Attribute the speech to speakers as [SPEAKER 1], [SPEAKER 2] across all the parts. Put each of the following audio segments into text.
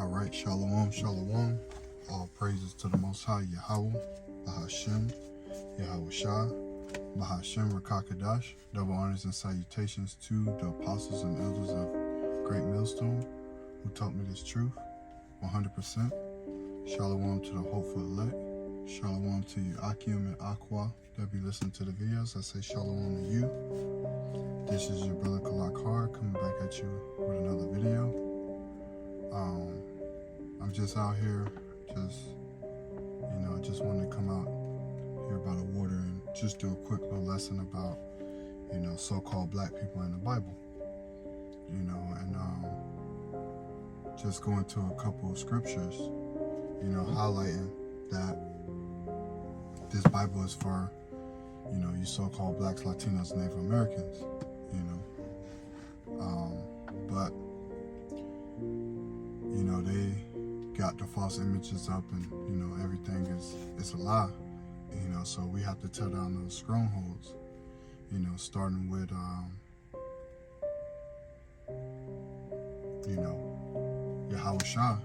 [SPEAKER 1] Alright, Shalom, Shalom. All praises to the Most High Yahweh, Bahashem, Yahweh Shah, Bahashem Rakakadash. Double honors and salutations to the apostles and elders of Great Millstone who taught me this truth 100%. Shalom to the hopeful elect. Shalom to you, Akim and Aqua, that be listening to the videos. I say shalom to you. This is your brother Kalak Har coming back at you with another video. I'm just out here, just wanted to come out here by the water and just do a quick little lesson about, so-called black people in the Bible, and just go into a couple of scriptures, highlighting that this Bible is for, you so-called blacks, Latinos, Native Americans, but they got the false images up and, everything is a lie, so we have to tear down those strongholds, starting with, Yahweh Shah,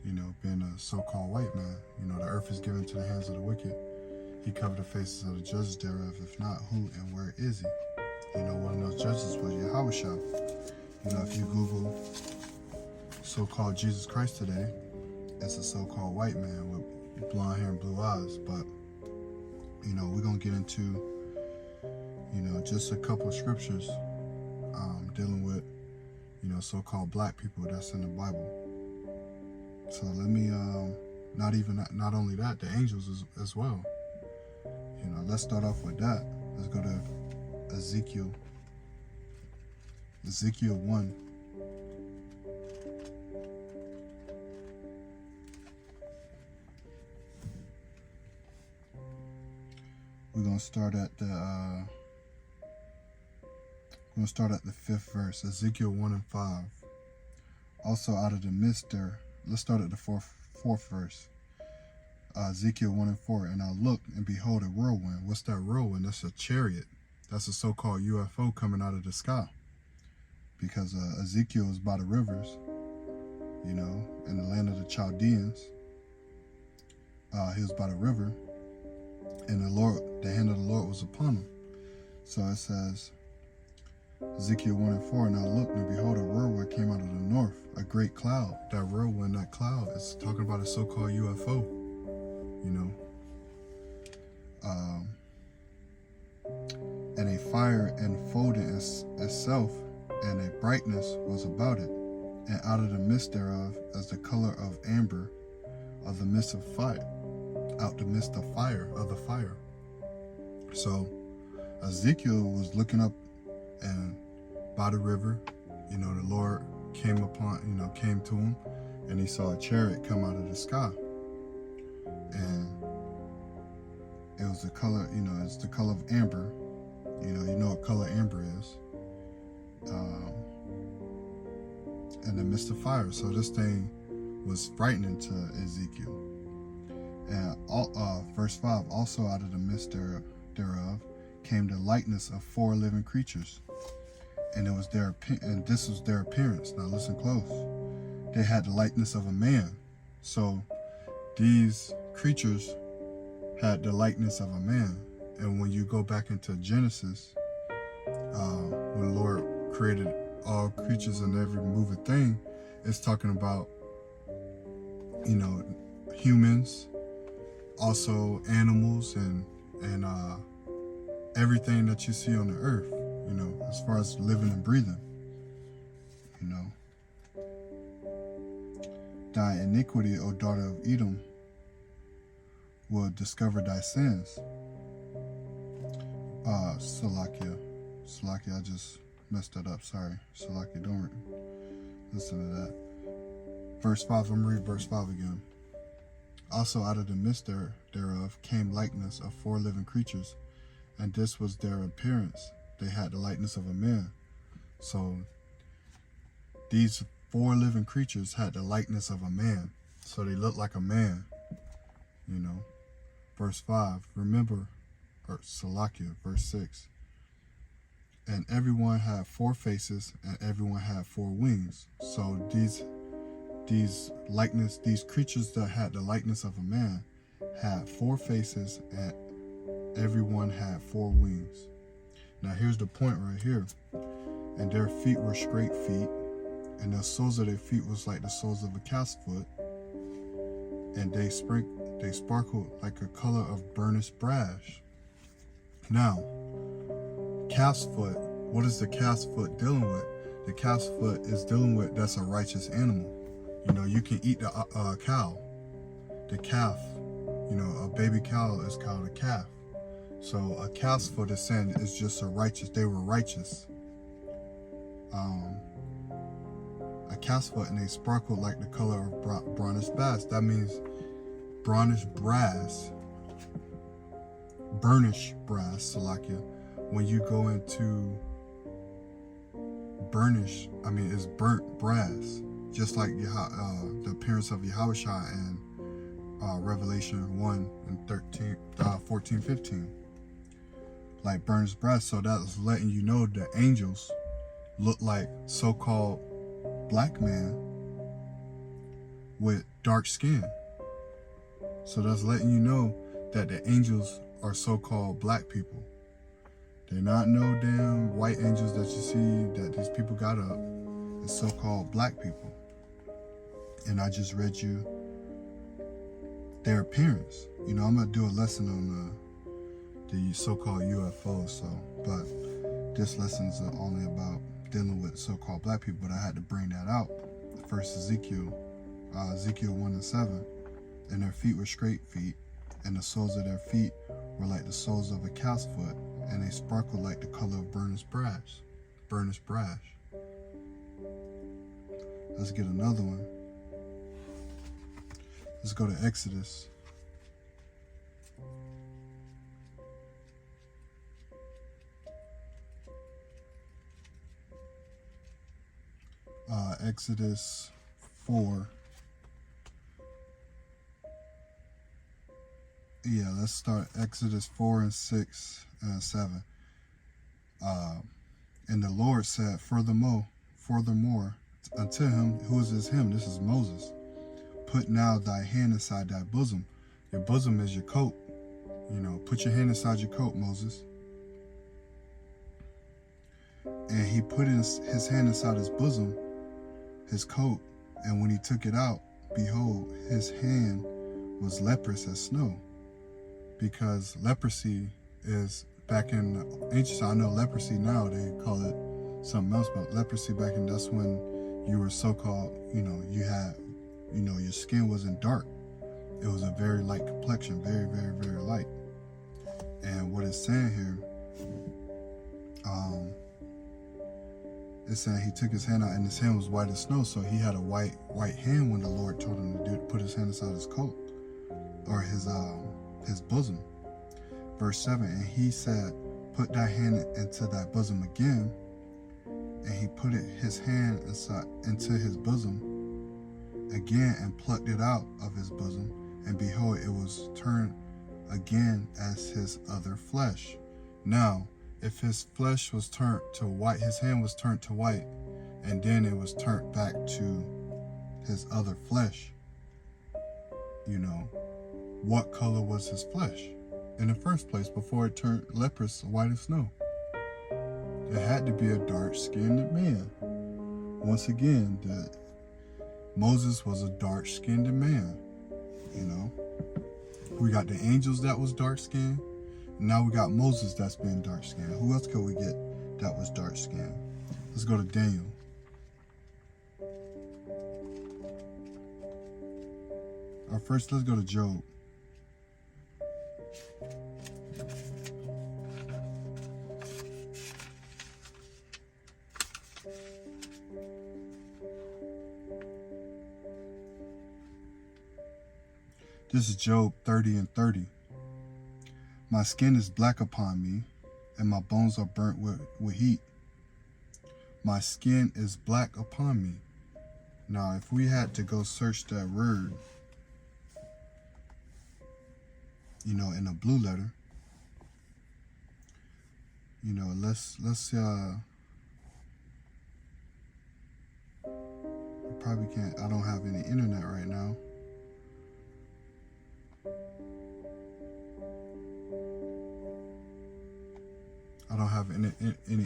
[SPEAKER 1] being a so-called white man. The earth is given to the hands of the wicked. He covered the faces of the judges thereof. If not, who and where is he? One of those judges was Yahweh Shah. If you Google so-called Jesus Christ today, it's a so-called white man with blonde hair and blue eyes. But, we're going to get into, just a couple of scriptures dealing with, so-called black people that's in the Bible. So let me, not only that, the angels as well. Let's start off with that. Let's go to Ezekiel 1. We're gonna start at the 5th verse, Ezekiel 1 and 5. Also out of the midst there, let's start at the fourth verse. Ezekiel 1 and 4. And I looked, and behold, a whirlwind. What's that whirlwind? That's a chariot. That's a so-called UFO coming out of the sky. Because Ezekiel is by the rivers, in the land of the Chaldeans. He was by the river, and the hand of the Lord was upon him. So it says, Ezekiel 1 and 4, and I looked, and behold, a whirlwind came out of the north, a great cloud. That whirlwind, that cloud, is talking about a so-called UFO, and a fire enfolded itself, and a brightness was about it, and out of the midst thereof, as the color of amber, of the midst of fire, out the midst of fire, of the fire. So Ezekiel was looking up, and by the river, the Lord came to him, and he saw a chariot come out of the sky, and it was the color, it's the color of amber. You know what color amber is. In the midst of fire. So this thing was frightening to Ezekiel. And verse 5, also out of the midst thereof came the likeness of 4 living creatures. And this was their appearance. Now listen close. They had the likeness of a man. So these creatures had the likeness of a man. And when you go back into Genesis, when the Lord created all creatures and every moving thing, it's talking about, humans, also animals, and everything that you see on the earth, as far as living and breathing, Thy iniquity, O daughter of Edom, will discover thy sins. Salakia, I just messed that up, sorry. Salakia, don't listen to that. Verse 5, I'm reading verse 5 again. Also out of the midst thereof came likeness of 4 living creatures, and this was their appearance. They had the likeness of a man. So these 4 living creatures had the likeness of a man. So they looked like a man, Verse 5, remember, or Salakia, verse 6. And everyone had 4 faces, and everyone had 4 wings. So these these creatures that had the likeness of a man had 4 faces, and everyone had 4 wings. Now here's the point right here. And their feet were straight feet, and the soles of their feet was like the soles of a calf's foot, and they sparkled like a color of burnished brass. Now, calf's foot, what is the calf's foot dealing with? The calf's foot is dealing with, that's a righteous animal. You know, you can eat the cow. The calf, you know, a baby cow is called a calf. So a calf's foot is saying it's just a righteous, they were righteous. A calf's foot, and they sparkled like the color of burnished brass. That means burnished brass, Salakia. When you go into burnish, I mean, it's burnt brass, just like the appearance of Yahushua in Revelation 1 and 14, 15. Like burnished brass. So that's letting you know the angels look like so-called black man with dark skin. So that's letting you know that the angels are so-called black people. They're not no damn white angels that you see that these people got up. It's so-called black people. And I just read you their appearance. You know, I'm gonna do a lesson on the so-called UFOs. So, but this lesson's only about dealing with so-called black people, but I had to bring that out. First Ezekiel 1 and 7. And their feet were straight feet, and the soles of their feet were like the soles of a calf's foot, and they sparkled like the color of burnished brass. Let's get another one. Let's go to Exodus. Exodus 4. Yeah, let's start Exodus 4 and 6 and 7. And the Lord said, furthermore, unto him, who is this him? This is Moses. Put now thy hand inside thy bosom. Your bosom is your coat. You know, put your hand inside your coat, Moses. And he put his hand inside his bosom, his coat, and when he took it out, behold, his hand was leprous as snow. Because leprosy is back in the ancient, I know leprosy now, they call it something else, but leprosy back in, that's when you were so-called, you know, you had, you know, your skin wasn't dark. It was a very light complexion, very, very, very light. And what it's saying here, it's saying he took his hand out and his hand was white as snow, so he had a white hand when the Lord told him to put his hand inside his coat, or his bosom. Verse 7, and he said, put thy hand into thy bosom again. And he put his hand into his bosom again, and plucked it out of his bosom, and behold, it was turned again as his other flesh. Now, if his flesh was turned to white, his hand was turned to white, and then it was turned back to his other flesh, you know, what color was his flesh in the first place before it turned leprous, white as snow? It had to be a dark-skinned man. Once again, Moses was a dark-skinned man, you know. We got the angels that was dark-skinned. Now we got Moses that's been dark-skinned. Who else could we get that was dark-skinned? Let's go to Daniel. Or first, let's go to Job. This is Job 30 and 30. My skin is black upon me, and my bones are burnt with heat. My skin is black upon me. Now, if we had to go search that word, you know, in a blue letter, you know, let's probably probably can't. I don't have any internet right now. I don't have any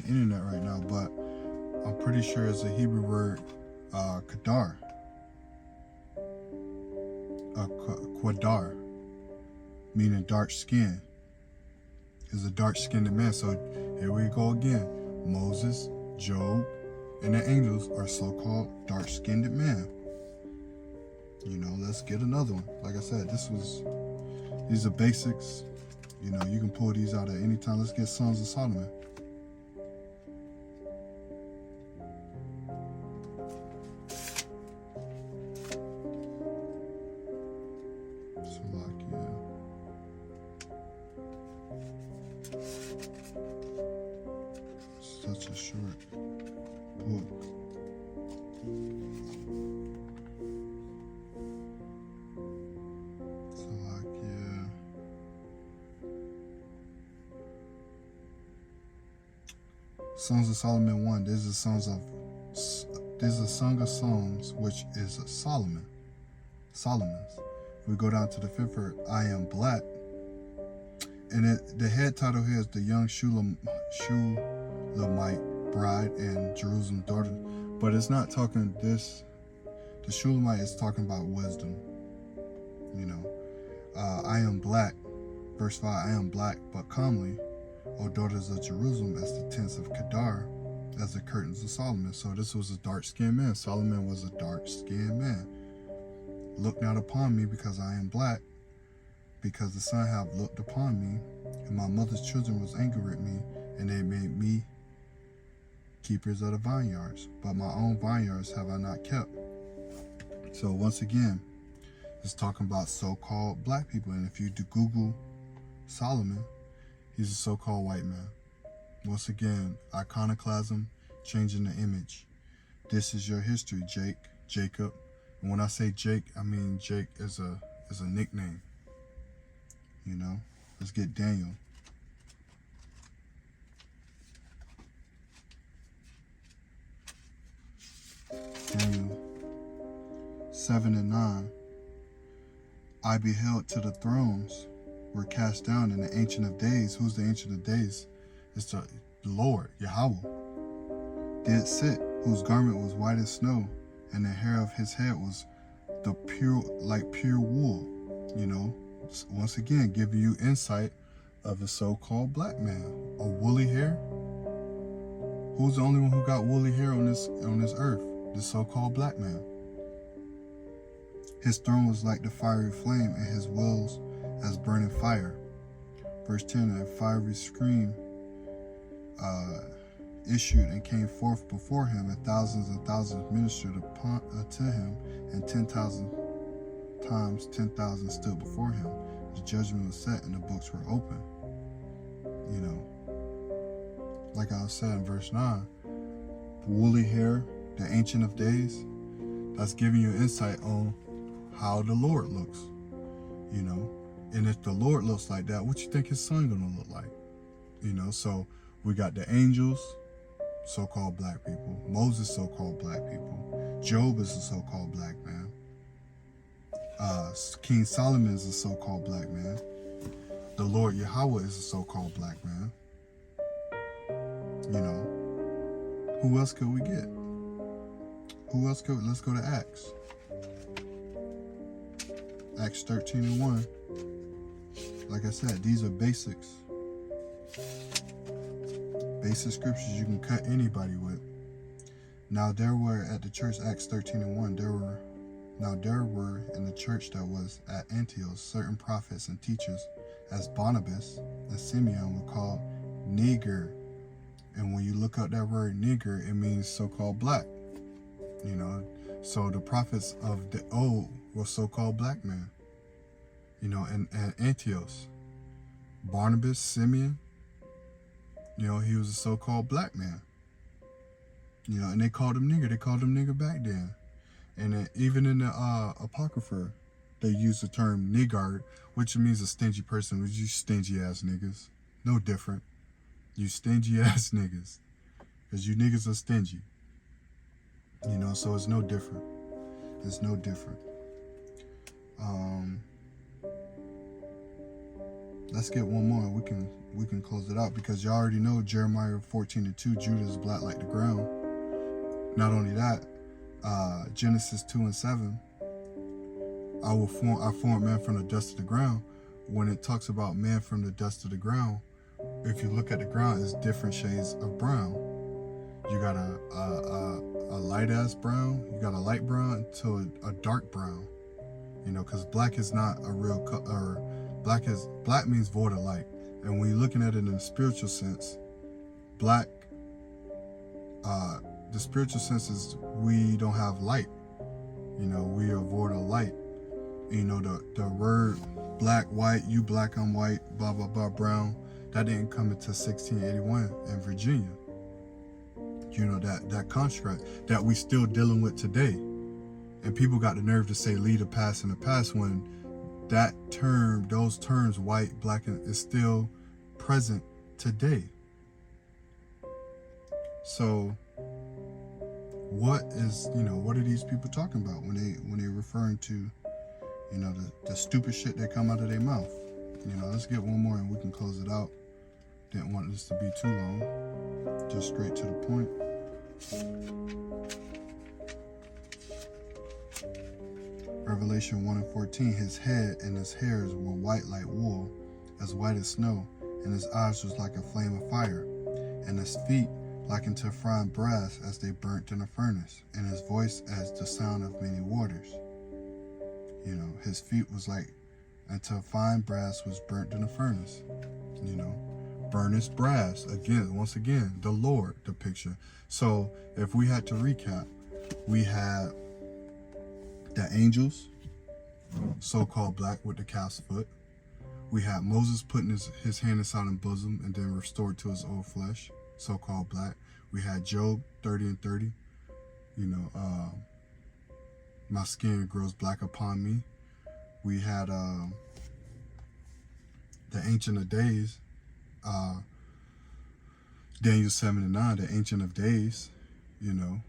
[SPEAKER 1] internet right now, but I'm pretty sure it's a Hebrew word, kadar, quadar, meaning dark skin. Is a dark-skinned man. So here we go again. Moses, Job, and the angels are so-called dark-skinned men. You know, let's get another one. Like I said, these are basics. You know, you can pull these out at any time. Let's get Sons of Solomon. Such a short book. Songs of Solomon 1. There's a Song of Songs, which is Solomon's. We go down to the 5th verse, I am black. And the head title here is the young Shulamite bride and Jerusalem daughter. But it's not talking this. The Shulamite is talking about wisdom. You know, I am black. Verse 5, I am black, but comely, O daughters of Jerusalem, as the tents of Kedar, as the curtains of Solomon. So this was a dark-skinned man. Solomon was a dark-skinned man. Look not upon me, because I am black, because the sun have looked upon me, and my mother's children was angry with me, and they made me keepers of the vineyards. But my own vineyards have I not kept. So once again, it's talking about so-called black people. And if you do Google Solomon, he's a so-called white man. Once again, iconoclasm, changing the image. This is your history, Jacob. And when I say Jake, I mean Jake is a nickname. You know, let's get Daniel. Daniel 7 and 9. I beheld till the thrones were cast down, in the Ancient of Days. Who's the Ancient of Days? It's the Lord, Yahweh. Did sit, whose garment was white as snow, and the hair of his head was like pure wool. You know, once again, giving you insight of a so-called black man. A woolly hair? Who's the only one who got woolly hair on this earth? The so-called black man. His throne was like the fiery flame, and his wheels as burning fire. Verse 10, a fiery scream issued and came forth before him, and thousands ministered to him, and 10,000 times 10,000 stood before him. The judgment was set, and the books were open. You know, like I said in verse 9, woolly hair, the Ancient of Days, that's giving you insight on how the Lord looks. You know, and if the Lord looks like that, what you think his son gonna look like? You know, so we got the angels, so-called black people. Moses, so-called black people. Job is a so-called black man. King Solomon is a so-called black man. The Lord Yahweh is a so-called black man. You know, who else could we get? Let's go to Acts. Acts 13 and 1. Like I said, these are basics. Basic scriptures you can cut anybody with. Now there were at the church, Acts 13 and 1, there were in the church that was at Antioch certain prophets and teachers, as Barnabas and Simeon were called Niger. And when you look up that word Niger, it means so-called black. You know, so the prophets of the old were so-called black men. You know, and Antioch, Barnabas, Simeon, you know, he was a so-called black man. You know, and they called him nigger. They called him nigger back then. And even in the Apocrypha, they use the term niggard, which means a stingy person, which you stingy ass niggas. No different. You stingy ass niggas. Because you niggas are stingy. You know, so it's no different. It's no different. Let's get one more. We can close it out, because you already know Jeremiah 14:2, Judah is black like the ground. Not only that, Genesis 2:7, I form man from the dust of the ground. When it talks about man from the dust of the ground, if you look at the ground, it's different shades of brown. You got a light ass brown, you got a light brown to a dark brown. You know, because black is not a real color. Black means void of light. And when you're looking at it in a spiritual sense, black, the spiritual sense is we don't have light. You know, we are void of light. You know, the word black, white, you black, I'm white, blah, blah, blah, brown, that didn't come until 1681 in Virginia. You know, that construct that we still dealing with today. And people got the nerve to say leave the past in the past, when that term, those terms, white, black, is still present today. So what are these people talking about when they're referring to, you know, the stupid shit that come out of their mouth? You know, let's get one more and we can close it out. Didn't want this to be too long. Just straight to the point. Revelation 1:14, his head and his hairs were white like wool, as white as snow, and his eyes was like a flame of fire, and his feet like unto fine brass as they burnt in a furnace, and his voice as the sound of many waters. You know, his feet was like unto fine brass was burnt in a furnace. You know, burnished brass, once again, the Lord, the picture. So if we had to recap, we had the angels, so-called black with the calf's foot. We had Moses putting his hand inside his bosom and then restored to his old flesh, so-called black. We had Job 30:30, you know, my skin grows black upon me. We had the Ancient of Days, Daniel 7:9, the Ancient of Days, you know,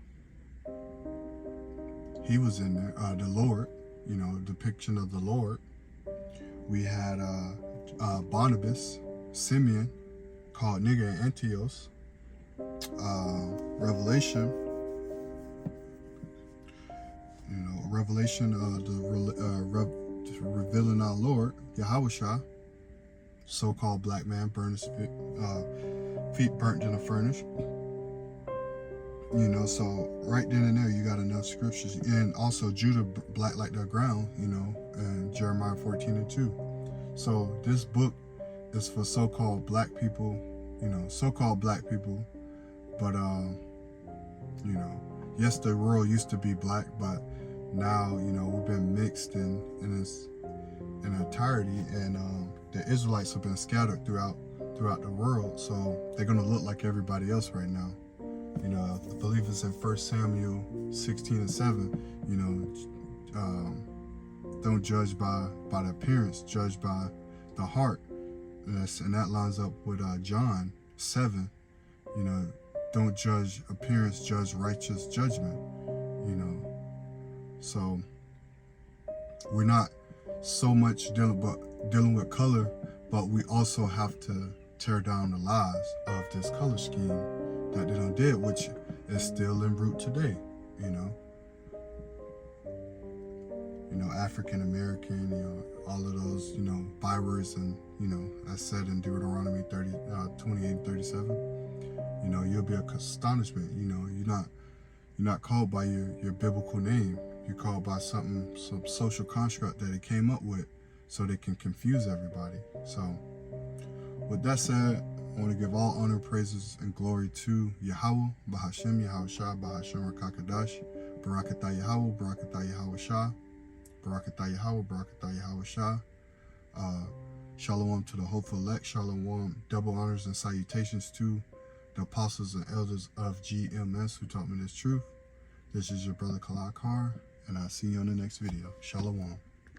[SPEAKER 1] he was in there, the Lord, you know, depiction of the Lord. We had Barnabas, Simeon, called nigger in Antioch. Revelation, you know, Revelation, revealing our Lord, Yahushua, so-called black man, burned his feet burnt in a furnace. You know, so right then and there, you got enough scriptures. And also Judah, black like the ground, you know, and Jeremiah 14:2. So this book is for so-called black people, you know, so-called black people. But, you know, yes, the world used to be black, but now, you know, we've been mixed in its entirety. And the Israelites have been scattered throughout the world. So they're going to look like everybody else right now. You know, I believe it's in 1 Samuel 16:7, you know, don't judge by the appearance, judge by the heart. And that lines up with John 7, you know, don't judge appearance, judge righteous judgment, you know. So we're not so much dealing with color, but we also have to tear down the lies of this color scheme that they done did, which is still in root today, you know. You know, African American, you know, all of those, you know, bywords, and, you know, as said in Deuteronomy 28:37, you know, you'll be an astonishment. You know, you're not called by your biblical name. You're called by some social construct that they came up with so they can confuse everybody. So with that said, I want to give all honor, praises, and glory to Yahweh, Bahashem, Yahushua, Bahashem Rakakadash, Barakatah Yahweh, Barakatah Yahushua, Barakatah Yahweh, Barakatah Yahushua. Shalom to the hopeful elect, Shalom, double honors and salutations to the apostles and elders of GMS who taught me this truth. This is your brother Kalakar, and I'll see you on the next video. Shalom.